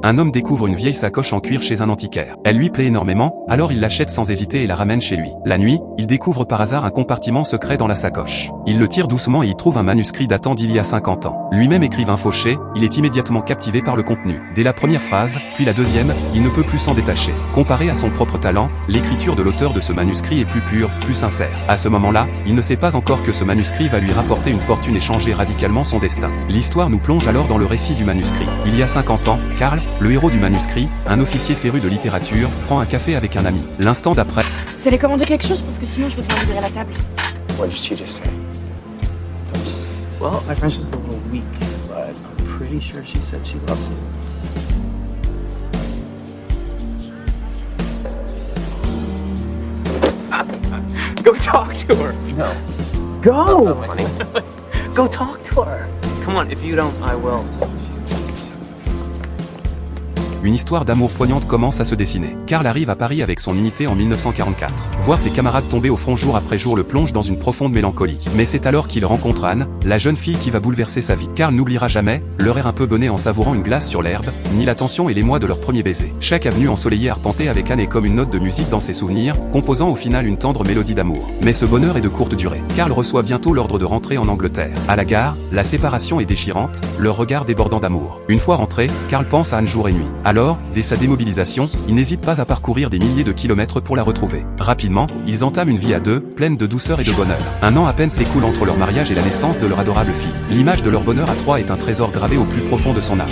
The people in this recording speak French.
un homme découvre une vieille sacoche en cuir chez un antiquaire. Elle lui plaît énormément, alors il l'achète sans hésiter et la ramène chez lui. La nuit, il découvre par hasard un compartiment secret dans la sacoche. Il le tire doucement et y trouve un manuscrit datant d'il y a 50 ans. Lui-même écrivain fauché, il est immédiatement captivé par le contenu. Dès la première phrase, puis la deuxième, il ne peut plus s'en détacher. Comparé à son propre talent, l'écriture de l'auteur de ce manuscrit est plus pure, plus sincère. À ce moment-là, il ne sait pas encore que ce manuscrit va lui rapporter une fortune et changer radicalement son destin. L'histoire nous plonge alors dans le récit du manuscrit. Il y a 50 ans, Karl, le héros du manuscrit, un officier féru de littérature, prend un café avec un ami. L'instant d'après, Vous allez commander quelque chose parce que sinon je vais devoir libérer la table. What did she just say? Well, my French is a little weak, but I'm pretty sure she said she loves you. Go talk to her. No. Go! Honey. Go talk to her. Come on, if you don't, I will. une histoire d'amour poignante commence à se dessiner. Karl arrive à Paris avec son unité en 1944. Voir ses camarades tomber au front jour après jour le plonge dans une profonde mélancolie. Mais c'est alors qu'il rencontre Anne, la jeune fille qui va bouleverser sa vie. Karl n'oubliera jamais leur air un peu bonnet en savourant une glace sur l'herbe, ni la tension et l'émoi de leur premier baiser. Chaque avenue ensoleillée arpentée avec Anne est comme une note de musique dans ses souvenirs, composant au final une tendre mélodie d'amour. Mais ce bonheur est de courte durée. Karl reçoit bientôt l'ordre de rentrer en Angleterre. À la gare, la séparation est déchirante, leur regard débordant d'amour. Une fois rentré, Karl pense à Anne jour et nuit. Alors, dès sa démobilisation, il n'hésite pas à parcourir des milliers de kilomètres pour la retrouver. Rapidement, ils entament une vie à deux, pleine de douceur et de bonheur. Un an à peine s'écoule entre leur mariage et la naissance de leur adorable fille. L'image de leur bonheur à trois est un trésor gravé au plus profond de son âme.